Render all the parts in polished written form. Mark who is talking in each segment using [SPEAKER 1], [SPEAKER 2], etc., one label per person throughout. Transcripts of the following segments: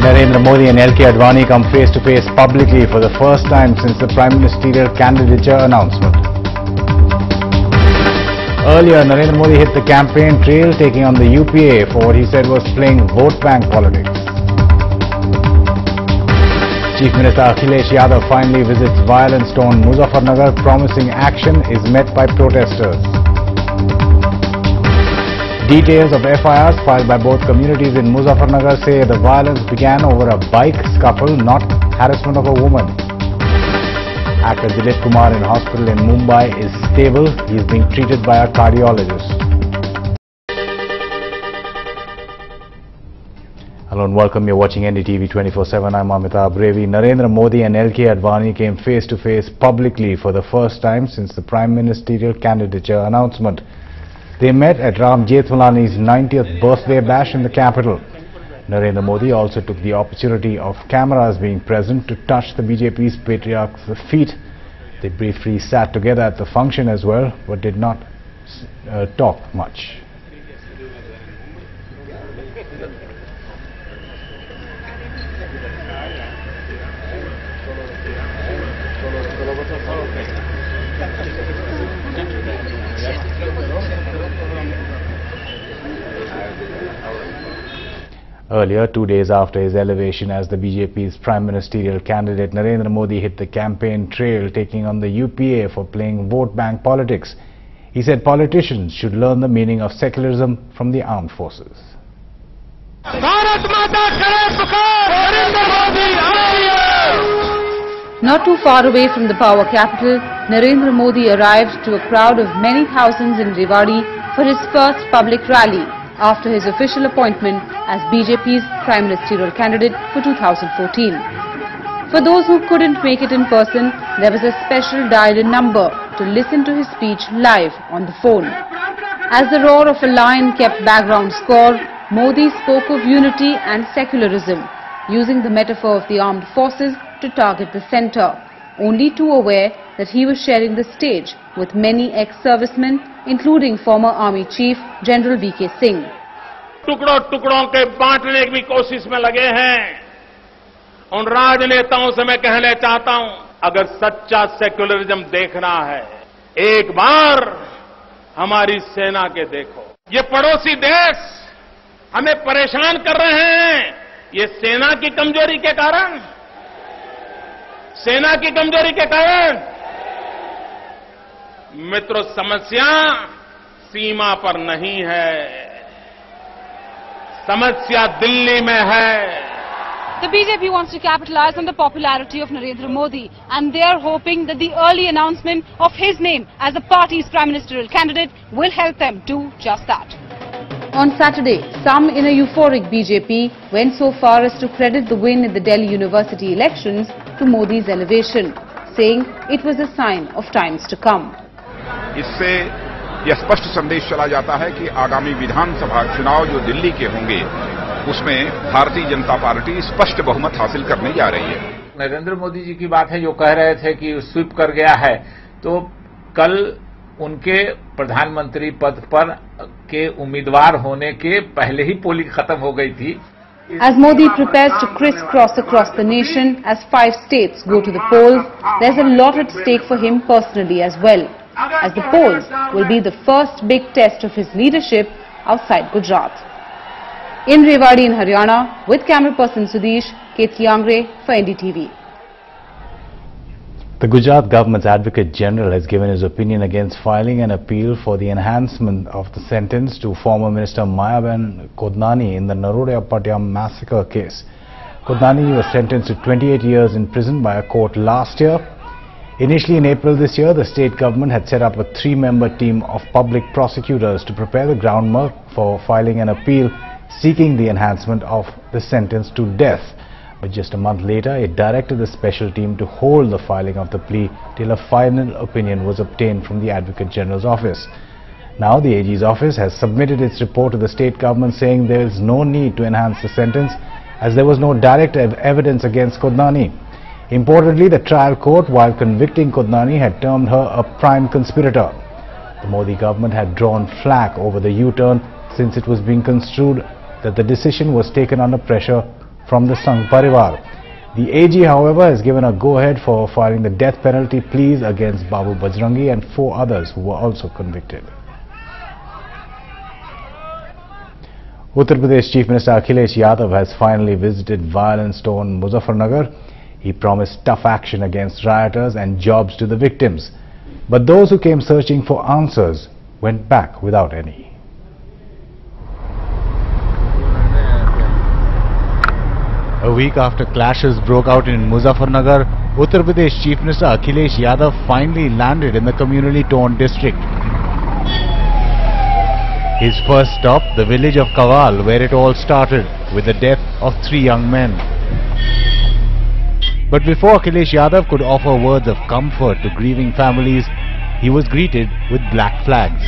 [SPEAKER 1] Narendra Modi and LK Advani come face to face publicly for the first time since the Prime Ministerial candidature announcement. Earlier, Narendra Modi hit the campaign trail, taking on the UPA for what he said was playing vote bank politics. Chief Minister Akhilesh Yadav finally visits violence-torn Muzaffarnagar, promising action is met by protesters. Details of FIRs filed by both communities in Muzaffarnagar say the violence began over a bike scuffle, not harassment of a woman. Actor Dilip Kumar in hospital in Mumbai is stable. He is being treated by a cardiologist. Hello and welcome. You're watching NDTV 24/7. I'm Amitabh Revi. Narendra Modi and LK Advani came face to face publicly for the first time since the Prime Ministerial candidature announcement. They met at Ram Jethmalani's 90th birthday bash in the capital. Narendra Modi also took the opportunity of cameras being present to touch the BJP's patriarch's feet. They briefly sat together at the function as well, but did not talk much. Earlier, 2 days after his elevation as the BJP's Prime Ministerial candidate, Narendra Modi hit the campaign trail, taking on the UPA for playing vote bank politics. He said politicians should learn the meaning of secularism from the armed forces.
[SPEAKER 2] Not too far away from the power capital, Narendra Modi arrived to a crowd of many thousands in Rewari for his first public rally after his official appointment as BJP's Prime Ministerial candidate for 2014. For those who couldn't make it in person, there was a special dial-in number to listen to his speech live on the phone. As the roar of a lion kept background score, Modi spoke of unity and secularism, using the metaphor of the armed forces to target the centre, only too aware that he was sharing the stage with many ex-servicemen, including former Army Chief General V.K. Singh.
[SPEAKER 3] टुकड़ों टुकड़ों के बांटने की कोशिश में लगे हैं। उन राजनेताओं से मैं कहना चाहता हूं, अगर सच्चा सेक्युलरिज्म देखना है, एक बार हमारी सेना के देखो। ये पड़ोसी देश हमें परेशान कर रहे हैं, ये सेना की कमजोरी के कारण, सेना की कमजोरी के कारण। मित्रों, समस्या सीमा पर नहीं है, समस्या दिल्ली में है।
[SPEAKER 4] The BJP wants to capitalize on the popularity of Narendra Modi, and they are hoping that the early announcement of his name as the party's Prime Ministerial candidate will help them do just that.
[SPEAKER 2] On Saturday, some in a euphoric BJP went so far as to credit the win in the Delhi University elections to Modi's elevation, saying it was a sign of times to come.
[SPEAKER 5] इससे यह स्पष्ट संदेश चला जाता है कि आगामी विधानसभा चुनाव जो दिल्ली के होंगे, उसमें भारतीय जनता पार्टी स्पष्ट बहुमत हासिल करने जा रही है।
[SPEAKER 6] नरेंद्र मोदी जी की बात है, जो कह रहे थे कि स्वीप कर गया है, तो कल उनके प्रधानमंत्री पद पर के उम्मीदवार होने के पहले ही पोलिंग खत्म हो गई थी।
[SPEAKER 2] As Modi prepares to crisscross across the nation as 5 states go to the polls, there's a lot at stake for him personally as well, as the polls will be the first big test of his leadership outside Gujarat. In Rewari in Haryana, with camera person Sudesh, Ketki Angre for NDTV.
[SPEAKER 1] The Gujarat government's Advocate General has given his opinion against filing an appeal for the enhancement of the sentence to former Minister Mayaben Kodnani in the Naroda Patyam massacre case. Kodnani was sentenced to 28 years in prison by a court last year. Initially in April this year, the state government had set up a 3-member team of public prosecutors to prepare the groundwork for filing an appeal seeking the enhancement of the sentence to death. But just a month later, it directed the special team to hold the filing of the plea till a final opinion was obtained from the Advocate General's office. Now the AG's office has submitted its report to the state government saying there is no need to enhance the sentence as there was no direct evidence against Kodnani. Importantly, the trial court, while convicting Kodnani, had termed her a prime conspirator. The Modi government had drawn flack over the U-turn since it was being construed that the decision was taken under pressure from the Sangh Parivar. The AG, however, has given a go-ahead for filing the death penalty pleas against Babu Bajrangi and 4 others who were also convicted. Uttar Pradesh Chief Minister Akhilesh Yadav has finally visited violence-torn Muzaffarnagar. He promised tough action against rioters and jobs to the victims. But those who came searching for answers went back without any. A week after clashes broke out in Muzaffarnagar, Uttar Pradesh Chief Minister Akhilesh Yadav finally landed in the communally torn district. His first stop, the village of Kawal, where it all started, with the death of 3 young men. But before Akhilesh Yadav could offer words of comfort to grieving families, he was greeted with black flags.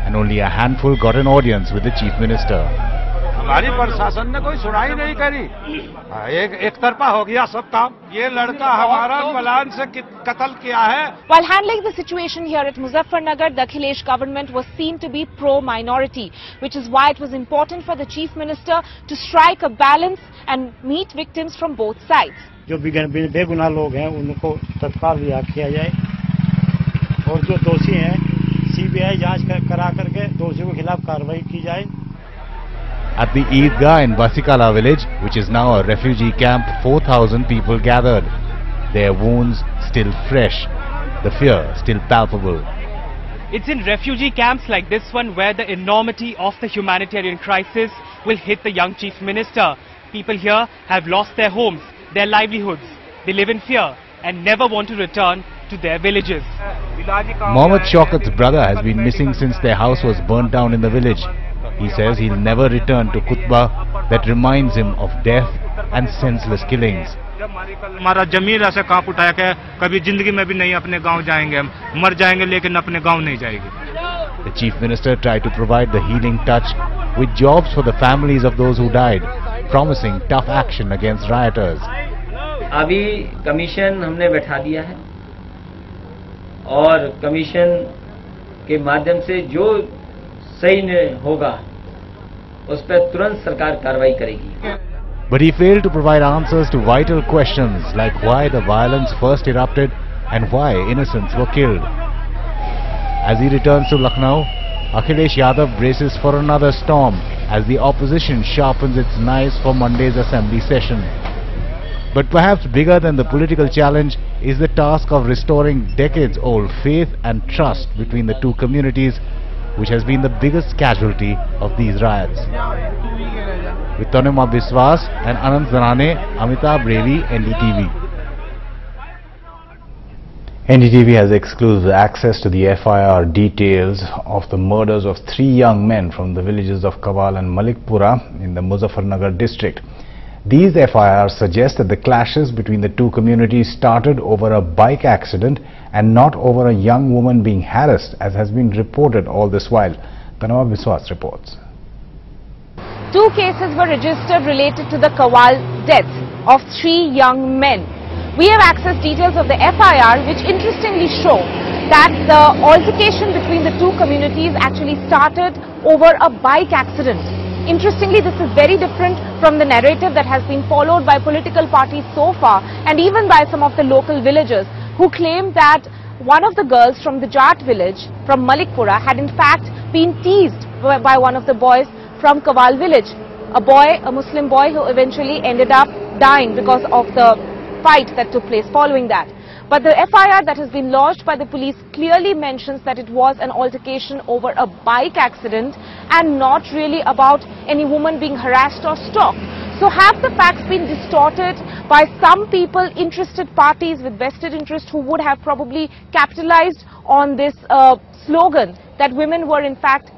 [SPEAKER 1] And only a handful got an audience with the Chief Minister.
[SPEAKER 7] हमारी प्रशासन ने कोई सुनाई नहीं करी, एक तरफा हो गया सब काम। ये लड़का हमारा प्लान से कत्ल किया है।
[SPEAKER 8] While handling the situation here at Muzaffarnagar, the Akhilesh government was seen to be pro-minority, which is why it was important for the Chief Minister to strike a balance and meet victims from both sides.
[SPEAKER 9] जो बेगुनाह लोग हैं उनको तत्काल रिहा किया जाए और जो दोषी हैं CBI जांच करा करके दोषियों के खिलाफ कार्रवाई की जाए।
[SPEAKER 1] At the Eidgah in Basikala village, which is now a refugee camp, 4,000 people gathered. Their wounds still fresh, the fear still palpable.
[SPEAKER 10] It's in refugee camps like this one where the enormity of the humanitarian crisis will hit the young Chief Minister. People here have lost their homes, their livelihoods. They live in fear and never want to return to their villages.
[SPEAKER 1] Mohammed Shaukat's brother has been missing since their house was burnt down in the village. He says he'll never return to Kutba that reminds him of death and senseless killings.
[SPEAKER 7] हमारा जमीन ऐसे कांप उठाया कि कभी जिंदगी में भी नहीं अपने गांव जाएंगे, हम मर जाएंगे लेकिन अपने गांव नहीं जाएंगे.
[SPEAKER 1] The Chief Minister tried to provide the healing touch with jobs for the families of those who died, promising tough action against rioters.
[SPEAKER 11] अभी कमीशन हमने बैठा दिया है और कमीशन के माध्यम से जो सही होगा उस पर तुरंत सरकार कार्रवाई करेगी.
[SPEAKER 1] But he failed to provide answers to vital questions like why the violence first erupted and why innocents were killed. As he returns to Lucknow, Akhilesh Yadav braces for another storm as the opposition sharpens its knives for Monday's assembly session. But perhaps bigger than the political challenge is the task of restoring decades-old faith and trust between the two communities, which has been the biggest casualty of these riots. With Tanuma Biswas and Anand Zanane, Amitabh Revi, NDTV. NDTV has exclusive access to the FIR details of the murders of 3 young men from the villages of Kawal and Malikpura in the Muzaffarnagar district. These FIRs suggest that the clashes between the two communities started over a bike accident and not over a young woman being harassed, as has been reported all this while. Tanuma Biswas reports.
[SPEAKER 8] 2 cases were registered related to the Kawal deaths of 3 young men. We have accessed details of the FIR which interestingly show that the altercation between the two communities actually started over a bike accident. Interestingly, this is very different from the narrative that has been followed by political parties so far and even by some of the local villagers who claim that one of the girls from the Jat village from Malikpura had in fact been teased by one of the boys from Kawal village. A Muslim boy who eventually ended up dying because of the fight that took place following that. But the FIR that has been lodged by the police clearly mentions that it was an altercation over a bike accident and not really about any woman being harassed or stalked. So have the facts been distorted by some people, interested parties with vested interest who would have probably capitalized on this slogan that women were in fact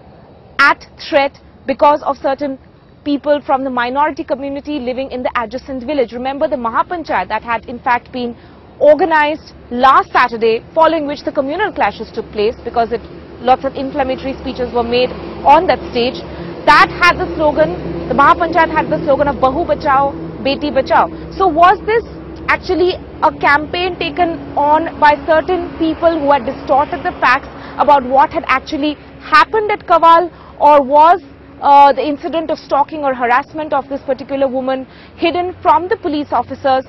[SPEAKER 8] at threat because of certain people from the minority community living in the adjacent village. Remember the Mahapanchayat that had in fact been organized last Saturday, following which the communal clashes took place because lots of inflammatory speeches were made on that stage. That had the slogan, the Mahapanchayat had the slogan of Bahu Bachao, Beti Bachao. So was this actually a campaign taken on by certain people who had distorted the facts about what had actually happened at Kawal, or was the incident of stalking or harassment of this particular woman hidden from the police officers.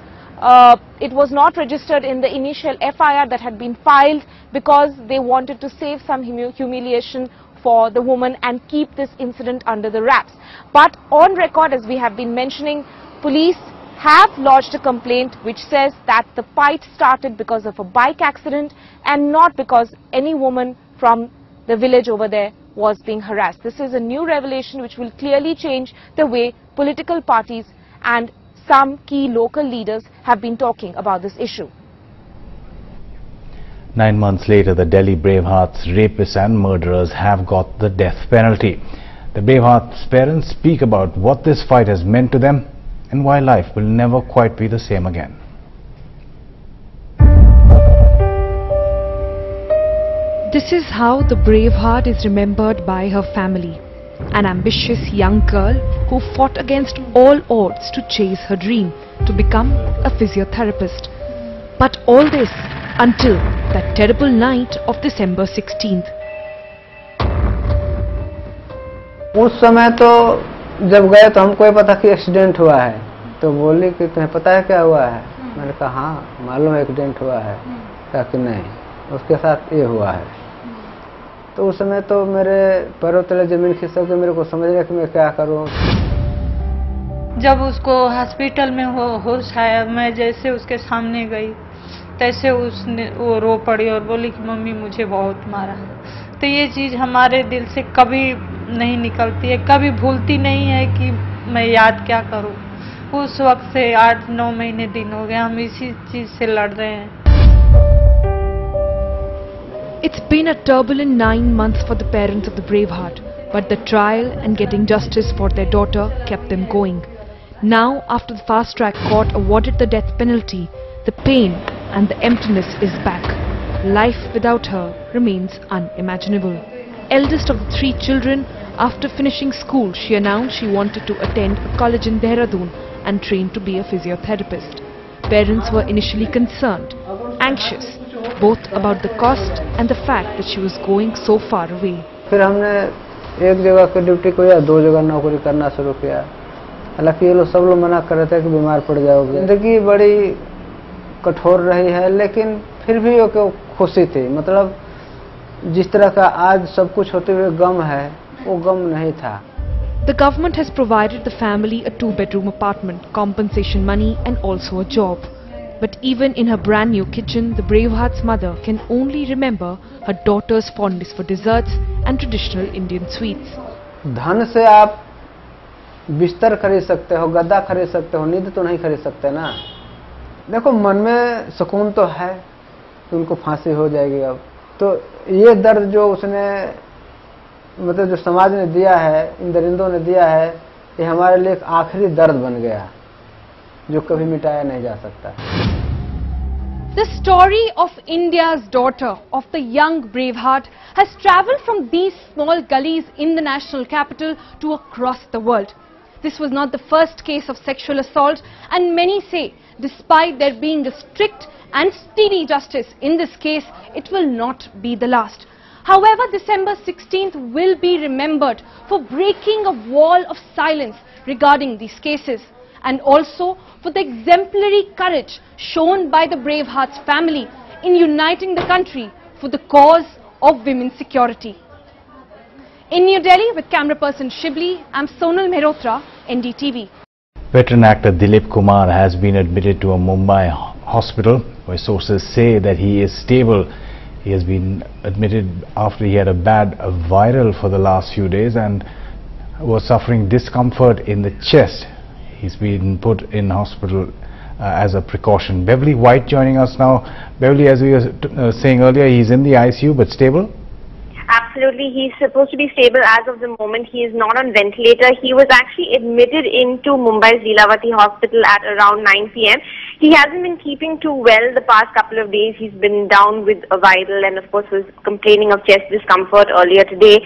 [SPEAKER 8] It was not registered in the initial FIR that had been filed because they wanted to save some humiliation for the woman and keep this incident under the wraps. But on record, as we have been mentioning, police have lodged a complaint which says that the fight started because of a bike accident and not because any woman from the village over there was being harassed. This is a new revelation which will clearly change the way political parties and some key local leaders have been talking about this issue.
[SPEAKER 1] 9 months later, the Delhi Bravehearts, rapists and murderers have got the death penalty. The Bravehearts' parents speak about what this fight has meant to them and why life will never quite be the same again.
[SPEAKER 12] This is how the Braveheart is remembered by her family. An ambitious young girl who fought against all odds to chase her dream to become a physiotherapist. But all this until that terrible night of December 16th.
[SPEAKER 13] उस समय तो जब गए तो हमको ये पता कि एक्सीडेंट हुआ है, तो बोली कि तुम्हें पता है क्या हुआ है? मैंने कहा हाँ मालूम है एक्सीडेंट हुआ है। कहा कि नहीं, उसके साथ ये हुआ है। तो उस समय तो मेरे पैरों तले जमीन खिसक के मेरे को समझ रहा कि मैं क्या करूं।
[SPEAKER 14] जब उसको हॉस्पिटल में होश आया, मैं जैसे उसके सामने गई तैसे उसने वो रो पड़ी और बोली कि मम्मी मुझे बहुत मारा। तो ये चीज़ हमारे दिल से कभी नहीं निकलती है, कभी भूलती नहीं है कि मैं याद क्या करूं। उस वक्त से 8-9 महीने दिन हो गए हम इसी चीज़ से लड़ रहे हैं।
[SPEAKER 12] It's been a turbulent 9 months for the parents of the Braveheart, but the trial and getting justice for their daughter kept them going. Now, after the fast-track court awarded the death penalty, the pain and the emptiness is back. Life without her remains unimaginable. Eldest of the 3 children, after finishing school, she announced she wanted to attend a college in Dehradun and train to be a physiotherapist. Parents were initially concerned, anxious, both about the cost and the fact that she was going so far away.
[SPEAKER 13] फिर हमने एक जगह की duty को या 2 जगह नौकरी करना शुरू किया। हालांकि ये लोग सब लोग मना कर रहे थे कि बीमार पड़ जाओगे। जिंदगी बड़ी कठोर रही है, लेकिन फिर भी वो खुशी थी। मतलब जिस तरह का आज सब कुछ होते हुए गम है, वो गम नहीं था।
[SPEAKER 12] The government has provided the family a 2-bedroom apartment, compensation money and also a job. But even in her brand new kitchen, the Braveheart's mother can only remember her daughter's fondness for desserts and traditional Indian sweets.
[SPEAKER 13] धन से आप बिस्तर खरीद सकते हो, गद्दा खरीद सकते हो, नींद तो नहीं खरीद सकते ना। देखो मन में सुकून तो है कि उनको फांसी हो जाएगी अब। तो ये दर्द जो उसने मतलब जो समाज ने दिया है, इन दरिंदों ने दिया है, ये हमारे लिए एक आखिरी दर्द बन गया जो कभी मिटाया नहीं जा सकता।
[SPEAKER 4] The story of India's daughter, of the young Braveheart, has travelled from these small gullies in the national capital to across the world. This was not the first case of sexual assault, and many say, despite there being a strict and speedy justice in this case, it will not be the last. However, December 16th will be remembered for breaking a wall of silence regarding these cases, and also for the exemplary courage shown by the Bravehearts family in uniting the country for the cause of women's security. In New Delhi with camera person Shibli, I'm Sonal Mehrotra, NDTV.
[SPEAKER 1] Veteran actor Dilip Kumar has been admitted to a Mumbai hospital where sources say that he is stable. He has been admitted after he had a bad viral for the last few days and was suffering discomfort in the chest. He's been put in hospital as a precaution. Beverly White joining us now. Beverly, as we were saying earlier, he's in the ICU but stable?
[SPEAKER 15] Absolutely, he's supposed to be stable as of the moment. He is not on ventilator. He was actually admitted into Mumbai's Lilavati hospital at around 9 p.m. He hasn't been keeping too well the past couple of days. He's been down with a viral and of course was complaining of chest discomfort earlier today.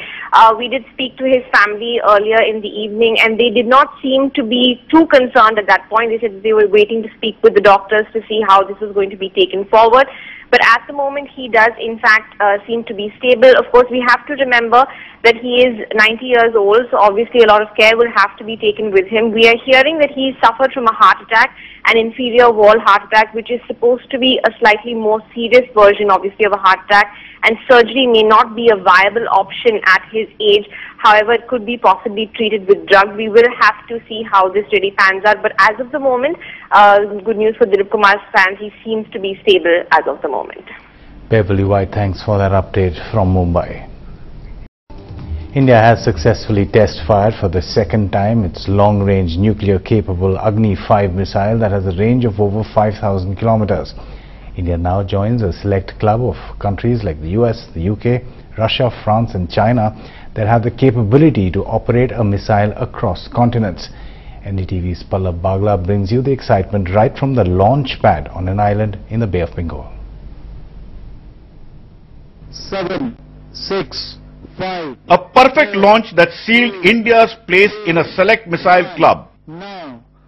[SPEAKER 15] We did speak to his family earlier in the evening and they did not seem to be too concerned at that point. They said they were waiting to speak with the doctors to see how this was going to be taken forward. But at the moment, he does, in fact, seem to be stable. Of course, we have to remember that he is 90 years old, so obviously a lot of care will have to be taken with him. We are hearing that he suffered from a heart attack, an inferior wall heart attack, which is supposed to be a slightly more serious version, obviously, of a heart attack, and surgery may not be a viable option at his age. However, it could be possibly treated with drugs. We will have to see how this really pans out. But as of the moment, good news for Dilip Kumar's fans, he seems to be stable as of the moment.
[SPEAKER 1] Beverly White, thanks for that update from Mumbai. India has successfully test-fired for the second time its long-range nuclear-capable Agni-5 missile that has a range of over 5,000 kilometers. India now joins a select club of countries like the US, the UK, Russia, France and China that have the capability to operate a missile across continents. NDTV's Pallav Bagla brings you the excitement right from the launch pad on an island in the Bay of Bengal.
[SPEAKER 16] 7, 6, 5. A perfect launch that sealed India's place in a select missile club.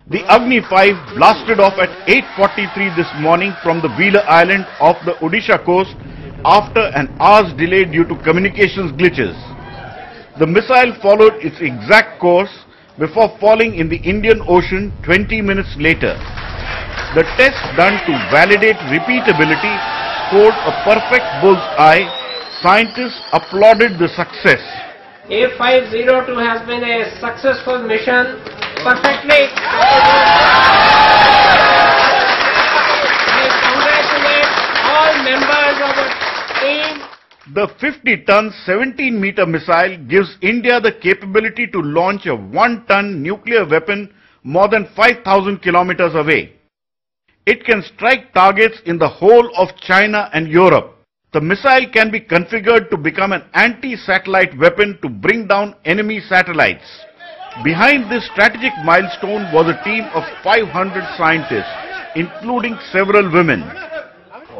[SPEAKER 16] The Agni-5 blasted off at 8:43 this morning from the Wheeler Island off the Odisha coast after an hour's delay due to communications glitches. The missile followed its exact course before falling in the Indian Ocean 20 minutes later. The test done to validate repeatability scored a perfect bullseye. Scientists applauded the success.
[SPEAKER 17] A502 has been a successful mission. Perfectly. I congratulate all members of the team.
[SPEAKER 16] The 50-ton, 17-meter missile gives India the capability to launch a 1-ton nuclear weapon more than 5,000 kilometers away. It can strike targets in the whole of China and Europe. The missile can be configured to become an anti-satellite weapon to bring down enemy satellites. Behind this strategic milestone was a team of 500 scientists, including several women.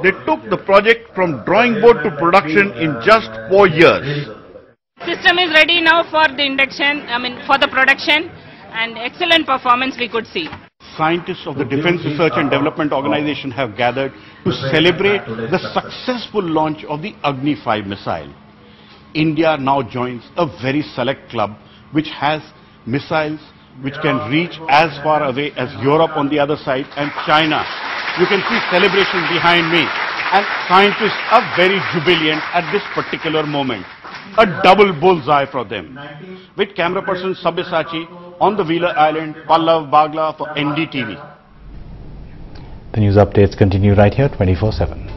[SPEAKER 16] They took the project from drawing board to production in just 4 years.
[SPEAKER 18] System is ready now for the induction, for the production, and excellent performance we could see.
[SPEAKER 16] Scientists of the Defence Research and Development Organization have gathered to celebrate the successful launch of the Agni-5 missile. India now joins a very select club which has missiles which can reach as far away as Europe on the other side and China. You can see celebration behind me, and scientists are very jubilant at this particular moment. A double bullseye for them. With camera person Sabyasachi on the Wheeler Island, Pallav Bagla for NDTV.
[SPEAKER 1] The news updates continue right here 24/7.